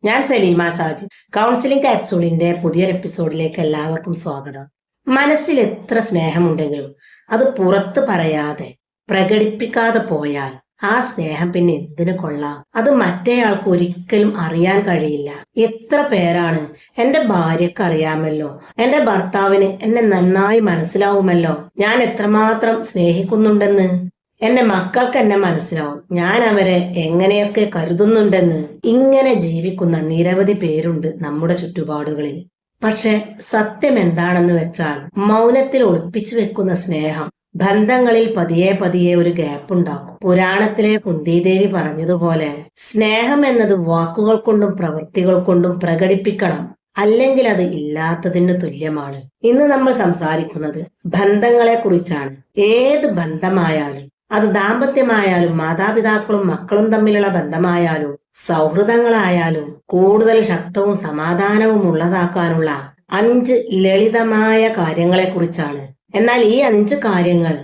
ഞാൻ സലീമ സാജിദ്. കൗൺസിലിംഗ് കാപ്സൂളിന്റെ പുതിയൊരു എപ്പിസോഡിലേക്ക് എല്ലാവർക്കും സ്വാഗതം. മനസ്സിൽ എത്ര സ്നേഹമുണ്ടെങ്കിലും അത് പുറത്ത് പറയാതെ പ്രകടിപ്പിക്കാതെ പോയാൽ ആ സ്നേഹം പിന്നെ എന്തിനു കൊള്ളാം? അത് മറ്റേയാൾക്ക് ഒരിക്കലും അറിയാൻ കഴിയില്ല. എത്ര പേരാണ് എന്റെ ഭാര്യക്ക് അറിയാമല്ലോ, എന്റെ ഭർത്താവിന് എന്നെ നന്നായി മനസ്സിലാവുമല്ലോ, ഞാൻ എത്രമാത്രം സ്നേഹിക്കുന്നുണ്ടെന്ന്, എന്റെ മക്കൾക്ക് എന്നെ മനസ്സിലാവും, ഞാൻ അവരെ എങ്ങനെയൊക്കെ കരുതുന്നുണ്ടെന്ന്, ഇങ്ങനെ ജീവിക്കുന്ന നിരവധി പേരുണ്ട് നമ്മുടെ ചുറ്റുപാടുകളിൽ. പക്ഷെ സത്യം എന്താണെന്ന് വെച്ചാൽ മൗനത്തിൽ ഒളിപ്പിച്ചു വെക്കുന്ന സ്നേഹം ബന്ധങ്ങളിൽ പതിയെ പതിയെ ഒരു ഗ്യാപ്പ് ഉണ്ടാക്കും. പുരാണത്തിലെ കുന്തിദേവി പറഞ്ഞതുപോലെ സ്നേഹം എന്നത് വാക്കുകൾ കൊണ്ടും പ്രവൃത്തികൾ കൊണ്ടും പ്രകടിപ്പിക്കണം, അല്ലെങ്കിൽ അത് ഇല്ലാത്തതിന് തുല്യമാണ്. ഇന്ന് നമ്മൾ സംസാരിക്കുന്നത് ബന്ധങ്ങളെ കുറിച്ചാണ്. ഏത് ബന്ധമായാലും, അത് ദാമ്പത്യമായാലും മാതാപിതാക്കളും മക്കളും തമ്മിലുള്ള ബന്ധമായാലും സൗഹൃദങ്ങളായാലും കൂടുതൽ ശക്തവും സമാധാനവും ഉള്ളതാക്കാനുള്ള 5 ലളിതമായ കാര്യങ്ങളെ കുറിച്ചാണ്. എന്നാൽ ഈ 5 കാര്യങ്ങൾ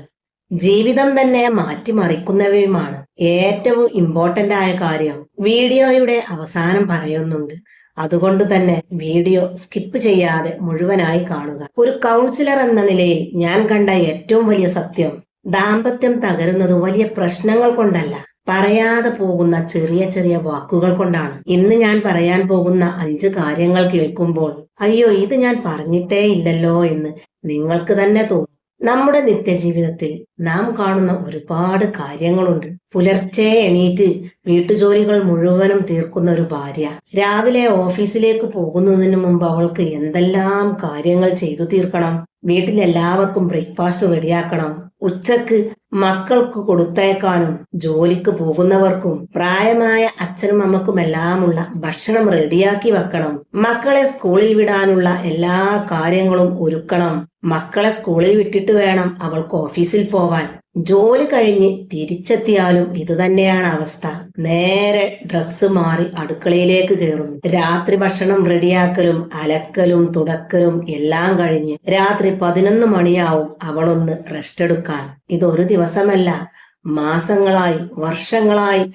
ജീവിതം തന്നെ മാറ്റിമറിക്കുന്നവയുമാണ്. ഏറ്റവും ഇമ്പോർട്ടന്റ് ആയ കാര്യം വീഡിയോയുടെ അവസാനം പറയുന്നുണ്ട്. അതുകൊണ്ട് തന്നെ വീഡിയോ സ്കിപ്പ് ചെയ്യാതെ മുഴുവനായി കാണുക. ഒരു കൗൺസിലർ എന്ന നിലയിൽ ഞാൻ കണ്ട ഏറ്റവും വലിയ സത്യം, ദാമ്പത്യം തകരുന്നത് വലിയ പ്രശ്നങ്ങൾ കൊണ്ടല്ല, പറയാതെ പോകുന്ന ചെറിയ ചെറിയ വാക്കുകൾ കൊണ്ടാണ്. ഇന്ന് ഞാൻ പറയാൻ പോകുന്ന 5 കാര്യങ്ങൾ കേൾക്കുമ്പോൾ അയ്യോ ഇത് ഞാൻ പറഞ്ഞിട്ടേ ഇല്ലല്ലോ എന്ന് നിങ്ങൾക്ക് തന്നെ തോന്നും. നമ്മുടെ നിത്യജീവിതത്തിൽ നാം കാണുന്ന ഒരുപാട് കാര്യങ്ങളുണ്ട്. പുലർച്ചെ എണീറ്റ് വീട്ടുജോലികൾ മുഴുവനും തീർക്കുന്ന ഒരു ഭാര്യ, രാവിലെ ഓഫീസിലേക്ക് പോകുന്നതിന് മുമ്പ് അവൾക്ക് എന്തെല്ലാം കാര്യങ്ങൾ ചെയ്തു തീർക്കണം. വീട്ടിലെല്ലാവർക്കും ബ്രേക്ക്ഫാസ്റ്റ് റെഡിയാക്കണം, ഉച്ചക്ക് മക്കൾക്ക് കൊടുത്തയക്കാനും ജോലിക്ക് പോകുന്നവർക്കും പ്രായമായ അച്ഛനും അമ്മക്കുമെല്ലാമുള്ള ഭക്ഷണം റെഡിയാക്കി വെക്കണം, മക്കളെ സ്കൂളിൽ വിടാനുള്ള എല്ലാ കാര്യങ്ങളും ഒരുക്കണം, മക്കളെ സ്കൂളിൽ വിട്ടിട്ട് വേണം അവൾക്ക് ഓഫീസിൽ പോവാൻ. ജോലി കഴിഞ്ഞ് തിരിച്ചെത്തിയാലും ഇതുതന്നെയാണ് അവസ്ഥ. നേരെ ഡ്രസ്സ് മാറി അടുക്കളയിലേക്ക് കയറുന്നു. രാത്രി ഭക്ഷണം റെഡിയാക്കലും അലക്കലും തുടക്കലും എല്ലാം കഴിഞ്ഞ് രാത്രി 11 മണിയാവും അവളൊന്ന് റെസ്റ്റ് എടുക്കാൻ. ഇതൊരു ദിവസമല്ല, മാസങ്ങളായി വർഷങ്ങളായി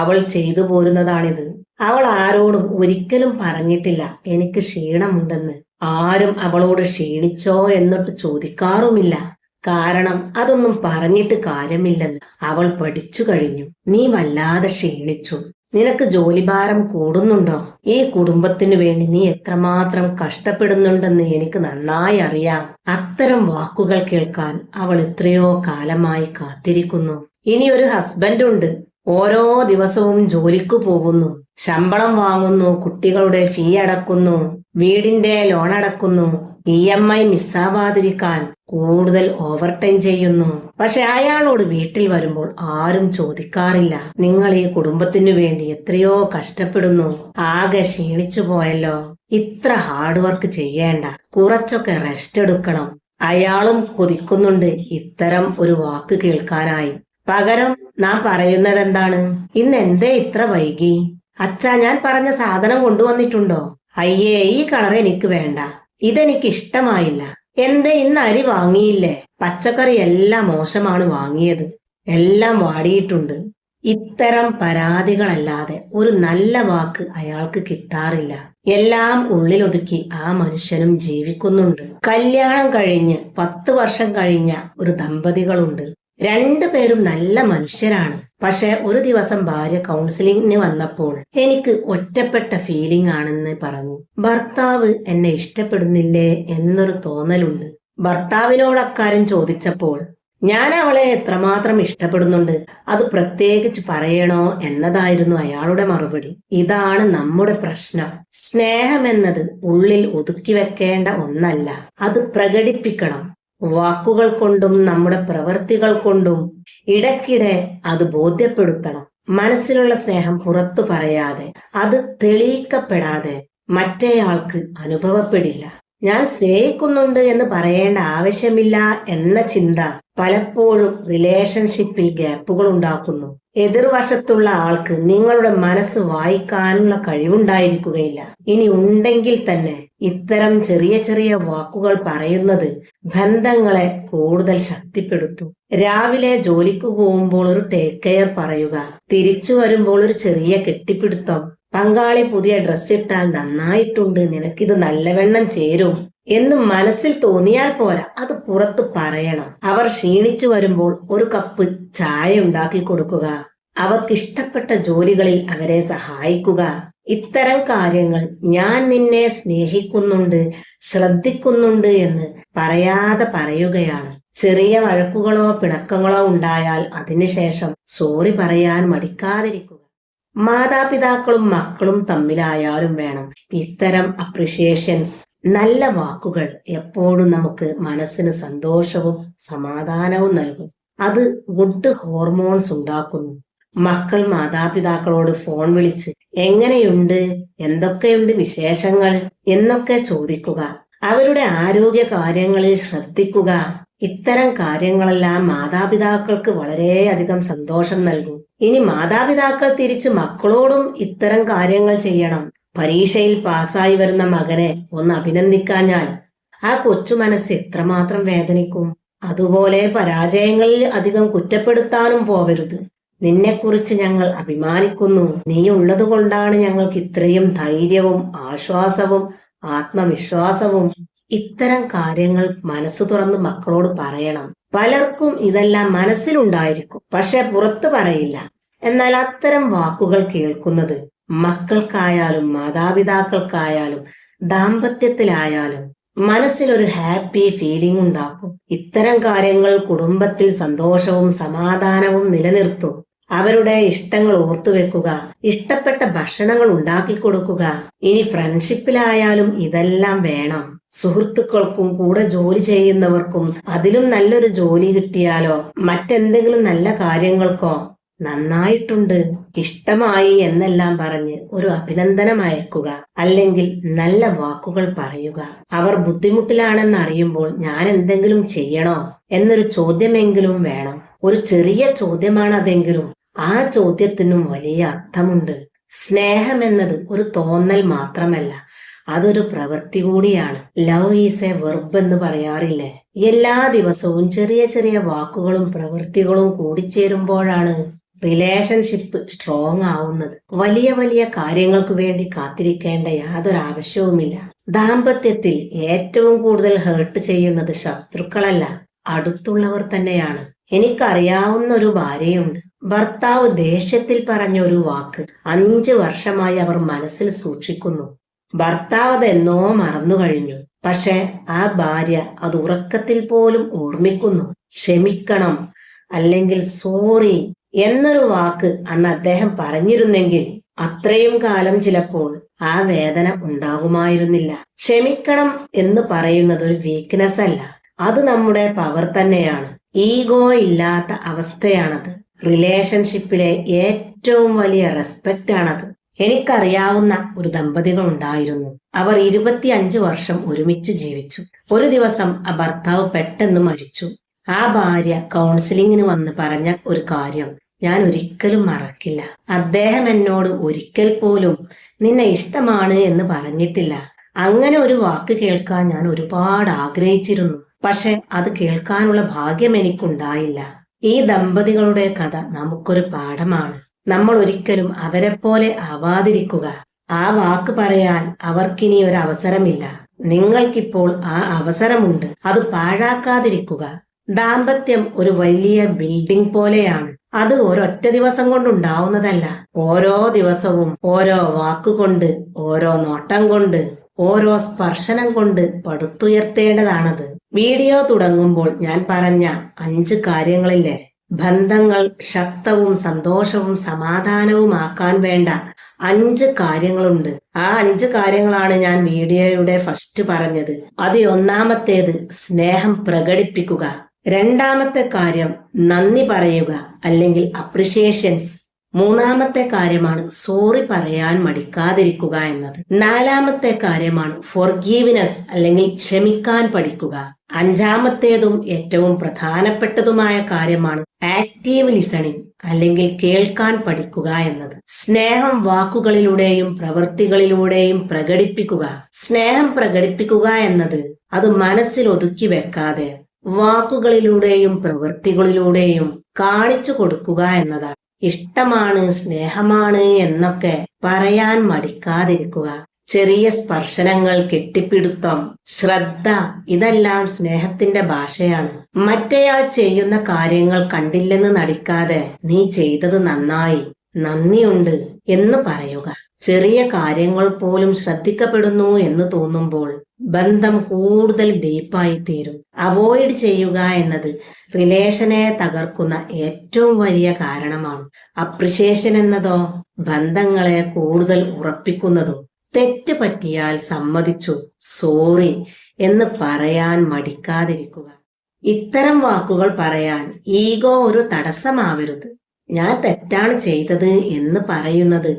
അവൾ ചെയ്തു പോരുന്നതാണിത്. അവൾ ആരോടും ഒരിക്കലും പറഞ്ഞിട്ടില്ല എനിക്ക് ക്ഷീണമുണ്ടെന്ന്. ആരും അവളോട് ക്ഷീണിച്ചോ എന്നിട്ട് ചോദിക്കാറുമില്ല. കാരണം അതൊന്നും പറഞ്ഞിട്ട് കാര്യമില്ലെന്ന് അവൾ പഠിച്ചു കഴിഞ്ഞു. നീ വല്ലാതെ ക്ഷീണിച്ചു, നിനക്ക് ജോലിഭാരം കൂടുന്നുണ്ടോ, ഈ കുടുംബത്തിനു വേണ്ടി നീ എത്രമാത്രം കഷ്ടപ്പെടുന്നുണ്ടെന്ന് എനിക്ക് നന്നായി അറിയാം. അത്തരം വാക്കുകൾ കേൾക്കാൻ അവൾ എത്രയോ കാലമായി കാത്തിരിക്കുന്നു. ഇനി ഒരു ഹസ്ബൻഡ് ഉണ്ട്, ഓരോ ദിവസവും ജോലിക്ക് പോകുന്നു, ശമ്പളം വാങ്ങുന്നു, കുട്ടികളുടെ ഫീ അടക്കുന്നു, വീടിന്റെ ലോൺ അടക്കുന്നു, EMI മിസ്സാവാതിരിക്കാൻ കൂടുതൽ ഓവർ ടൈം ചെയ്യുന്നു. പക്ഷെ അയാളോട് വീട്ടിൽ വരുമ്പോൾ ആരും ചോദിക്കാറില്ല നിങ്ങൾ ഈ കുടുംബത്തിനു വേണ്ടി എത്രയോ കഷ്ടപ്പെടുന്നു, ആകെ ക്ഷീണിച്ചു പോയല്ലോ, ഇത്ര ഹാർഡ് വർക്ക് ചെയ്യേണ്ട, കുറച്ചൊക്കെ റെസ്റ്റ് എടുക്കണം. അയാളും കൊതിക്കുന്നുണ്ട് ഇത്തരം ഒരു വാക്ക് കേൾക്കാനായി. പകരം നാം പറയുന്നത് എന്താണ്? ഇന്ന് എന്തേ ഇത്ര വൈകി? അച്ഛാ ഞാൻ പറഞ്ഞ സാധനം കൊണ്ടുവന്നിട്ടുണ്ടോ? അയ്യേ ഈ കളർ എനിക്ക് വേണ്ട, ഇതെനിക്ക് ഇഷ്ടമായില്ല. എന്തേ ഇന്ന് അരി വാങ്ങിയില്ലേ? പച്ചക്കറി എല്ലാം മോശമാണ് വാങ്ങിയത്, എല്ലാം വാടിയിട്ടുണ്ട്. ഇത്തരം പരാതികളല്ലാതെ ഒരു നല്ല വാക്ക് അയാൾക്ക് കിട്ടാറില്ല. എല്ലാം ഉള്ളിലൊതുക്കി ആ മനുഷ്യനും ജീവിക്കുന്നുണ്ട്. കല്യാണം കഴിഞ്ഞ് 10 വർഷം കഴിഞ്ഞ ഒരു ദമ്പതികളുണ്ട്. 2 പേരും നല്ല മനുഷ്യരാണ്. പക്ഷെ ഒരു ദിവസം ഭാര്യ കൗൺസിലിംഗിന് വന്നപ്പോൾ എനിക്ക് ഒറ്റപ്പെട്ട ഫീലിംഗ് ആണെന്ന് പറഞ്ഞു. ഭർത്താവ് എന്നെ ഇഷ്ടപ്പെടുന്നില്ലേ എന്നൊരു തോന്നലുണ്ട്. ഭർത്താവിനോട് അക്കാര്യം ചോദിച്ചപ്പോൾ ഞാൻ അവളെ എത്രമാത്രം ഇഷ്ടപ്പെടുന്നുണ്ട്, അത് പ്രത്യേകിച്ച് പറയണോ എന്നതായിരുന്നു അയാളുടെ മറുപടി. ഇതാണ് നമ്മുടെ പ്രശ്നം. സ്നേഹം എന്നത് ഉള്ളിൽ ഒതുക്കി വെക്കേണ്ട ഒന്നല്ല, അത് പ്രകടിപ്പിക്കണം. വാക്കുകൾ കൊണ്ടും നമ്മുടെ പ്രവൃത്തികൾ കൊണ്ടും ഇടയ്ക്കിടെ അത് ബോധ്യപ്പെടുത്തണം. മനസ്സിലുള്ള സ്നേഹം പുറത്തു പറയാതെ, അത് തെളിയിക്കപ്പെടാതെ മറ്റേയാൾക്ക് അനുഭവപ്പെടില്ല. ഞാൻ സ്നേഹിക്കുന്നുണ്ട് എന്ന് പറയേണ്ട ആവശ്യമില്ല എന്ന ചിന്ത പലപ്പോഴും റിലേഷൻഷിപ്പിൽ ഗ്യാപ്പുകൾ ഉണ്ടാക്കുന്നു. എതിർവശത്തുള്ള ആൾക്ക് നിങ്ങളുടെ മനസ്സ് വായിക്കാനുള്ള കഴിവുണ്ടായിരിക്കുകയില്ല. ഇനി ഉണ്ടെങ്കിൽ തന്നെ ഇത്തരം ചെറിയ ചെറിയ വാക്കുകൾ പറയുന്നത് ബന്ധങ്ങളെ കൂടുതൽ ശക്തിപ്പെടുത്തും. രാവിലെ ജോലിക്ക് പോകുമ്പോൾ ഒരു ടേക്ക് കെയർ പറയുക, തിരിച്ചു വരുമ്പോൾ ഒരു ചെറിയ കെട്ടിപ്പിടുത്തം, പങ്കാളി പുതിയ ഡ്രസ് ഇട്ടാൽ നന്നായിട്ടുണ്ട്, നിനക്കിത് നല്ലവണ്ണം ചേരും എന്ന് മനസ്സിൽ തോന്നിയാൽ പോരാ, അത് പുറത്തു പറയണം. അവർ ക്ഷീണിച്ചു വരുമ്പോൾ ഒരു കപ്പ് ചായ ഉണ്ടാക്കി കൊടുക്കുക. അവർക്ക് ഇഷ്ടപ്പെട്ട ജോലികളിൽ അവരെ സഹായിക്കുക. ഇത്തരം കാര്യങ്ങൾ ഞാൻ നിന്നെ സ്നേഹിക്കുന്നുണ്ട്, ശ്രദ്ധിക്കുന്നുണ്ട് എന്ന് പറയാതെ പറയുകയാണ്. ചെറിയ വഴക്കുകളോ പിണക്കങ്ങളോ ഉണ്ടായാൽ അതിനുശേഷം സോറി പറയാൻ മടിക്കാതിരിക്കുക. മാതാപിതാക്കളും മക്കളും തമ്മിലായാലും വേണം ഇത്തരം അപ്രിഷിയേഷൻസ്. നല്ല വാക്കുകൾ എപ്പോഴും നമുക്ക് മനസ്സിന് സന്തോഷവും സമാധാനവും നൽകും. അത് ഗുഡ് ഹോർമോൺസ് ഉണ്ടാക്കുന്നു. മക്കൾ മാതാപിതാക്കളോട് ഫോൺ വിളിച്ച് എങ്ങനെയുണ്ട്, എന്തൊക്കെയുണ്ട് വിശേഷങ്ങൾ എന്നൊക്കെ ചോദിക്കുക. അവരുടെ ആരോഗ്യ കാര്യങ്ങളിൽ ശ്രദ്ധിക്കുക. ഇത്തരം കാര്യങ്ങളെല്ലാം മാതാപിതാക്കൾക്ക് വളരെയധികം സന്തോഷം നൽകും. ഇനി മാതാപിതാക്കൾ തിരിച്ച് മക്കളോടും ഇത്തരം കാര്യങ്ങൾ ചെയ്യണം. പരീക്ഷയിൽ പാസ്സായി വരുന്ന മകനെ ഒന്ന് അഭിനന്ദിക്കാഞ്ഞാൽ ആ കൊച്ചു മനസ്സ് എത്രമാത്രം വേദനിക്കും. അതുപോലെ പരാജയങ്ങളിൽ അധികം കുറ്റപ്പെടുത്താനും പോവരുത്. നിന്നെക്കുറിച്ച് ഞങ്ങൾ അഭിമാനിക്കുന്നു, നീ ഉള്ളത് കൊണ്ടാണ് ഞങ്ങൾക്ക് ഇത്രയും ധൈര്യവും ആശ്വാസവും ആത്മവിശ്വാസവും. ഇത്തരം കാര്യങ്ങൾ മനസ്സു തുറന്ന് മക്കളോട് പറയണം. പലർക്കും ഇതെല്ലാം മനസ്സിലുണ്ടായിരിക്കും, പക്ഷെ പുറത്തു പറയില്ല. എന്നാൽ അത്തരം വാക്കുകൾ കേൾക്കുന്നത് മക്കൾക്കായാലും മാതാപിതാക്കൾക്കായാലും ദാമ്പത്യത്തിലായാലും മനസ്സിലൊരു ഹാപ്പി ഫീലിംഗ് ഉണ്ടാക്കും. ഇത്തരം കാര്യങ്ങൾ കുടുംബത്തിൽ സന്തോഷവും സമാധാനവും നിലനിർത്തും. അവരുടെ ഇഷ്ടങ്ങൾ ഓർത്തുവെക്കുക, ഇഷ്ടപ്പെട്ട ഭക്ഷണങ്ങൾ ഉണ്ടാക്കി കൊടുക്കുക. ഇനി ഫ്രണ്ട്ഷിപ്പിലായാലും ഇതെല്ലാം വേണം. സുഹൃത്തുക്കൾക്കും കൂടെ ജോലി ചെയ്യുന്നവർക്കും അതിലും നല്ലൊരു ജോലി കിട്ടിയാലോ മറ്റെന്തെങ്കിലും നല്ല കാര്യങ്ങൾക്കോ നന്നായിട്ടുണ്ട്, ഇഷ്ടമായി എന്നെല്ലാം പറഞ്ഞ് ഒരു അഭിനന്ദനം അയക്കുക. അല്ലെങ്കിൽ നല്ല വാക്കുകൾ പറയുക. അവർ ബുദ്ധിമുട്ടിലാണെന്ന് അറിയുമ്പോൾ ഞാൻ എന്തെങ്കിലും ചെയ്യണോ എന്നൊരു ചോദ്യമെങ്കിലും വേണം. ഒരു ചെറിയ ചോദ്യമാണ് അതെങ്കിലും ആ ചോദ്യത്തിനും വലിയ അർത്ഥമുണ്ട്. സ്നേഹം എന്നത് ഒരു തോന്നൽ മാത്രമല്ല, അതൊരു പ്രവൃത്തി കൂടിയാണ്. ലവ് ഈസ് എ വെർബ് എന്ന് പറയാറില്ലേ? എല്ലാ ദിവസവും ചെറിയ ചെറിയ വാക്കുകളും പ്രവൃത്തികളും കൂടിച്ചേരുമ്പോഴാണ് റിലേഷൻഷിപ്പ് സ്ട്രോങ് ആവുന്നത്. വലിയ വലിയ കാര്യങ്ങൾക്ക് വേണ്ടി കാത്തിരിക്കേണ്ട യാതൊരു ആവശ്യവുമില്ല. ദാമ്പത്യത്തിൽ ഏറ്റവും കൂടുതൽ ഹേർട്ട് ചെയ്യുന്നത് ശത്രുക്കളല്ല, അടുത്തുള്ളവർ തന്നെയാണ്. എനിക്കറിയാവുന്ന ഒരു ഭാര്യയുണ്ട്. ഭർത്താവ് ദേഷ്യത്തിൽ പറഞ്ഞ ഒരു വാക്ക് 5 വർഷമായി അവർ മനസ്സിൽ സൂക്ഷിക്കുന്നു. ഭർത്താവ് അത് എന്നോ മറന്നു കഴിഞ്ഞു. പക്ഷെ ആ ഭാര്യ അത് ഉറക്കത്തിൽ പോലും ഓർമ്മിക്കുന്നു. ക്ഷമിക്കണം അല്ലെങ്കിൽ സോറി എന്നൊരു വാക്ക് അന്ന് അദ്ദേഹം പറഞ്ഞിരുന്നെങ്കിൽ അത്രയും കാലം ചിലപ്പോൾ ആ വേദന ഉണ്ടാകുമായിരുന്നില്ല. ക്ഷമിക്കണം എന്ന് പറയുന്നത് ഒരു വീക്ക്നെസ് അല്ല, അത് നമ്മുടെ പവർ തന്നെയാണ്. ഈഗോ ഇല്ലാത്ത അവസ്ഥയാണത്. റിലേഷൻഷിപ്പിലെ ഏറ്റവും വലിയ റെസ്പെക്റ്റ് ആണത്. എനിക്കറിയാവുന്ന ഒരു ദമ്പതികൾ ഉണ്ടായിരുന്നു. അവർ 25 വർഷം ഒരുമിച്ച് ജീവിച്ചു. ഒരു ദിവസം ആ ഭർത്താവ് പെട്ടെന്ന് മരിച്ചു. ആ ഭാര്യ കൗൺസിലിങ്ങിന് വന്ന് പറഞ്ഞ ഒരു കാര്യം ഞാൻ ഒരിക്കലും മറക്കില്ല. അദ്ദേഹം എന്നോട് ഒരിക്കൽ പോലും നിന്നെ ഇഷ്ടമാണ് എന്ന് പറഞ്ഞിട്ടില്ല. അങ്ങനെ ഒരു വാക്ക് കേൾക്കാൻ ഞാൻ ഒരുപാട് ആഗ്രഹിച്ചിരുന്നു. പക്ഷെ അത് കേൾക്കാനുള്ള ഭാഗ്യം എനിക്കുണ്ടായില്ല. ഈ ദമ്പതികളുടെ കഥ നമുക്കൊരു പാഠമാണ്. നമ്മൾ ഒരിക്കലും അവരെ പോലെ ആവാതിരിക്കുക. ആ വാക്ക് പറയാൻ അവർക്കിനി ഒരു അവസരമില്ല. നിങ്ങൾക്കിപ്പോൾ ആ അവസരമുണ്ട്, അത് പാഴാക്കാതിരിക്കുക. ദാമ്പത്യം ഒരു വലിയ ബിൽഡിംഗ് പോലെയാണ്. അത് ഒരൊറ്റ ദിവസം കൊണ്ടുണ്ടാവുന്നതല്ല. ഓരോ ദിവസവും ഓരോ വാക്കുകൊണ്ട്, ഓരോ നോട്ടം കൊണ്ട്, ഓരോ സ്പർശനം കൊണ്ട് പടുത്തുയർത്തേണ്ടതാണത്. വീഡിയോ തുടങ്ങുമ്പോൾ ഞാൻ പറഞ്ഞ 5 കാര്യങ്ങളിലെ ബന്ധങ്ങൾ ശക്തവും സന്തോഷവും സമാധാനവുമാക്കാൻ വേണ്ട 5 കാര്യങ്ങളുണ്ട്. ആ 5 കാര്യങ്ങളാണ് ഞാൻ വീഡിയോയുടെ ഫസ്റ്റ് പറഞ്ഞത്. അതിൽ ഒന്നാമത്തേത് സ്നേഹം പ്രകടിപ്പിക്കുക. രണ്ടാമത്തെ കാര്യം നന്ദി പറയുക അല്ലെങ്കിൽ അപ്രിഷിയേഷൻസ്. മൂന്നാമത്തെ കാര്യമാണ് സോറി പറയാൻ മടിക്കാതിരിക്കുക എന്നത്. നാലാമത്തെ കാര്യമാണ് ഫോർഗീവ്നെസ് അല്ലെങ്കിൽ ക്ഷമിക്കാൻ പഠിക്കുക. അഞ്ചാമത്തേതും ഏറ്റവും പ്രധാനപ്പെട്ടതുമായ കാര്യമാണ് ആക്റ്റീവ് ലിസണിംഗ് അല്ലെങ്കിൽ കേൾക്കാൻ പഠിക്കുക എന്നത്. സ്നേഹം വാക്കുകളിലൂടെയും പ്രവൃത്തികളിലൂടെയും പ്രകടിപ്പിക്കുക. സ്നേഹം പ്രകടിപ്പിക്കുക എന്നത് അത് മനസ്സിൽ ഒതുക്കി വെക്കാതെ വാക്കുകളിലൂടെയും പ്രവൃത്തികളിലൂടെയും കാണിച്ചു കൊടുക്കുക എന്നതാണ്. ഇഷ്ടമാണ്, സ്നേഹമാണ് എന്നൊക്കെ പറയാൻ മടിക്കാതിരിക്കുക. ചെറിയ സ്പർശനങ്ങൾ, കെട്ടിപ്പിടുത്തം, ശ്രദ്ധ, ഇതെല്ലാം സ്നേഹത്തിന്റെ ഭാഷയാണ്. മറ്റേയാൾ ചെയ്യുന്ന കാര്യങ്ങൾ കണ്ടില്ലെന്ന് നടിക്കാതെ നീ ചെയ്തത് നന്നായി, നന്ദിയുണ്ട് എന്ന് പറയുക. ചെറിയ കാര്യങ്ങൾ പോലും ശ്രദ്ധിക്കപ്പെടുന്നു എന്ന് തോന്നുമ്പോൾ ബന്ധം കൂടുതൽ ഡീപ്പായി തീരും. അവോയ്ഡ് ചെയ്യുക എന്നത് റിലേഷനെ തകർക്കുന്ന ഏറ്റവും വലിയ കാരണമാണ്. അപ്രിഷിയേഷൻ എന്നതോ ബന്ധങ്ങളെ കൂടുതൽ ഉറപ്പിക്കുന്നതും. തെറ്റ് പറ്റിയാൽ സമ്മതിച്ചു, സോറി എന്ന് പറയാൻ മടിക്കാതിരിക്കുക. ഇത്തരം വാക്കുകൾ പറയാൻ ഈഗോ ഒരു തടസ്സമാവരുത്. ഞാൻ തെറ്റാണ് ചെയ്തത് എന്ന് പറയുന്നത്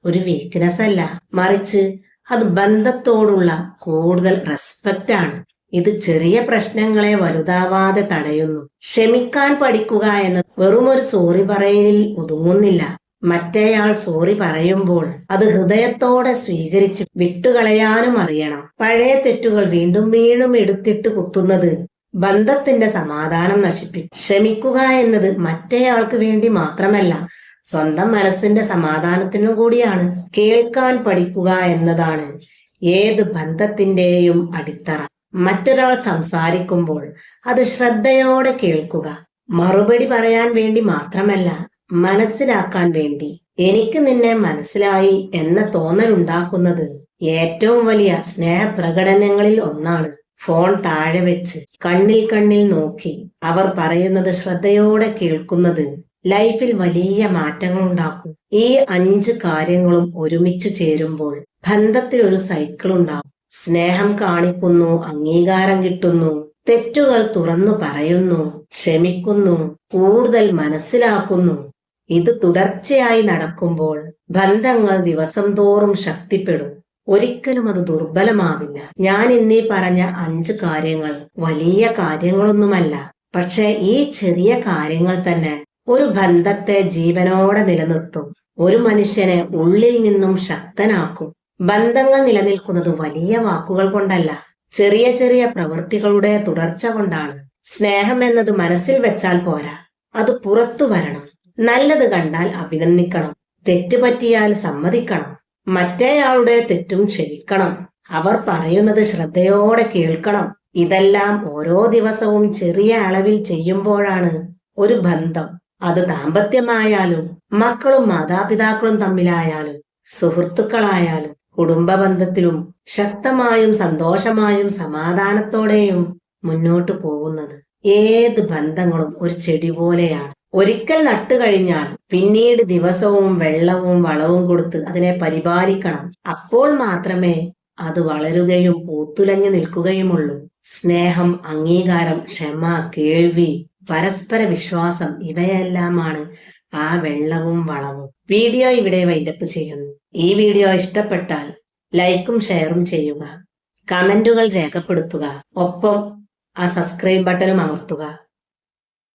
ഒരു വീക്ക്നെസ് അല്ല, മറിച്ച് അത് ബന്ധത്തോടുള്ള കൂടുതൽ റെസ്പെക്റ്റ് ആണ്. ഇത് ചെറിയ പ്രശ്നങ്ങളെ വലുതാവാതെ തടയുന്നു. ക്ഷമിക്കാൻ പഠിക്കുക എന്നത് വെറും ഒരു സോറി പറയലിൽ ഒതുങ്ങുന്നില്ല. മറ്റേയാൾ സോറി പറയുമ്പോൾ അത് ഹൃദയത്തോടെ സ്വീകരിച്ച് വിട്ടുകളയാനും അറിയണം. പഴയ തെറ്റുകൾ വീണ്ടും വീണ്ടും എടുത്തിട്ട് കുത്തുന്നത് ബന്ധത്തിന്റെ സമാധാനം നശിപ്പിക്കും. ക്ഷമിക്കുക എന്നത് മറ്റേയാൾക്ക് വേണ്ടി മാത്രമല്ല, സ്വന്തം മനസ്സിന്റെ സമാധാനത്തിനും കൂടിയാണ്. കേൾക്കാൻ പഠിക്കുക എന്നതാണ് ഏത് ബന്ധത്തിന്റെയും അടിത്തറ. മറ്റൊരാൾ സംസാരിക്കുമ്പോൾ അത് ശ്രദ്ധയോടെ കേൾക്കുക. മറുപടി പറയാൻ വേണ്ടി മാത്രമല്ല, മനസ്സിലാക്കാൻ വേണ്ടി. എനിക്ക് നിന്നെ മനസ്സിലായി എന്ന തോന്നലുണ്ടാക്കുന്നത് ഏറ്റവും വലിയ സ്നേഹപ്രകടനങ്ങളിൽ ഒന്നാണ്. ഫോൺ താഴെ വെച്ച് കണ്ണിൽ നോക്കി അവർ പറയുന്നത് ശ്രദ്ധയോടെ കേൾക്കുന്നത് ലൈഫിൽ വലിയ മാറ്റങ്ങൾ ഉണ്ടാക്കും. ഈ 5 കാര്യങ്ങളും ഒരുമിച്ച് ചേരുമ്പോൾ ബന്ധത്തിൽ ഒരു സൈക്കിൾ ഉണ്ടാകും. സ്നേഹം കാണിക്കുന്നു, അംഗീകാരം കിട്ടുന്നു, തെറ്റുകൾ തുറന്നു പറയുന്നു, ക്ഷമിക്കുന്നു, കൂടുതൽ മനസ്സിലാക്കുന്നു. ഇത് തുടർച്ചയായി നടക്കുമ്പോൾ ബന്ധങ്ങൾ ദിവസം തോറും ശക്തിപ്പെടും. ഒരിക്കലും അത് ദുർബലമാവില്ല. ഞാൻ ഇന്നീ പറഞ്ഞ 5 കാര്യങ്ങൾ വലിയ കാര്യങ്ങളൊന്നുമല്ല, പക്ഷെ ഈ ചെറിയ കാര്യങ്ങൾ തന്നെ ഒരു ബന്ധത്തെ ജീവനോടെ നിലനിർത്തും. ഒരു മനുഷ്യനെ ഉള്ളിൽ നിന്നും ശക്തനാക്കും. ബന്ധങ്ങൾ നിലനിൽക്കുന്നത് വലിയ വാക്കുകൾ കൊണ്ടല്ല, ചെറിയ ചെറിയ പ്രവൃത്തികളുടെ തുടർച്ച കൊണ്ടാണ്. സ്നേഹം എന്നത് മനസ്സിൽ വെച്ചാൽ പോരാ, അത് പുറത്തു വരണം. നല്ലത് കണ്ടാൽ അഭിനന്ദിക്കണം, തെറ്റ് പറ്റിയാൽ സമ്മതിക്കണം, മറ്റേയാളുടെ തെറ്റും ക്ഷമിക്കണം, അവർ പറയുന്നത് ശ്രദ്ധയോടെ കേൾക്കണം. ഇതെല്ലാം ഓരോ ദിവസവും ചെറിയ അളവിൽ ചെയ്യുമ്പോഴാണ് ഒരു ബന്ധം, അത് ദാമ്പത്യമായാലും മക്കളും മാതാപിതാക്കളും തമ്മിലായാലും സുഹൃത്തുക്കളായാലും കുടുംബ ബന്ധത്തിലും ശക്തമായും സന്തോഷമായും സമാധാനത്തോടെയും മുന്നോട്ടു പോകുന്നത്. ഏത് ബന്ധങ്ങളും ഒരു ചെടി പോലെയാണ്. ഒരിക്കൽ നട്ടുകഴിഞ്ഞാൽ പിന്നീട് ദിവസവും വെള്ളവും വളവും കൊടുത്ത് അതിനെ പരിപാലിക്കണം. അപ്പോൾ മാത്രമേ അത് വളരുകയും പൂത്തുലഞ്ഞു നിൽക്കുകയുമുള്ളൂ. സ്നേഹം, അംഗീകാരം, ക്ഷമ, കേൾവി, പരസ്പര വിശ്വാസം, ഇവയെല്ലാമാണ് ആ വെള്ളവും വളവും. വീഡിയോ ഇവിടെ വൈൻഡപ്പ് ചെയ്യുന്നു. ഈ വീഡിയോ ഇഷ്ടപ്പെട്ടാൽ ലൈക്കും ഷെയറും ചെയ്യുക, കമന്റുകൾ രേഖപ്പെടുത്തുക, ഒപ്പം ആ സബ്സ്ക്രൈബ് ബട്ടണും അമർത്തുക.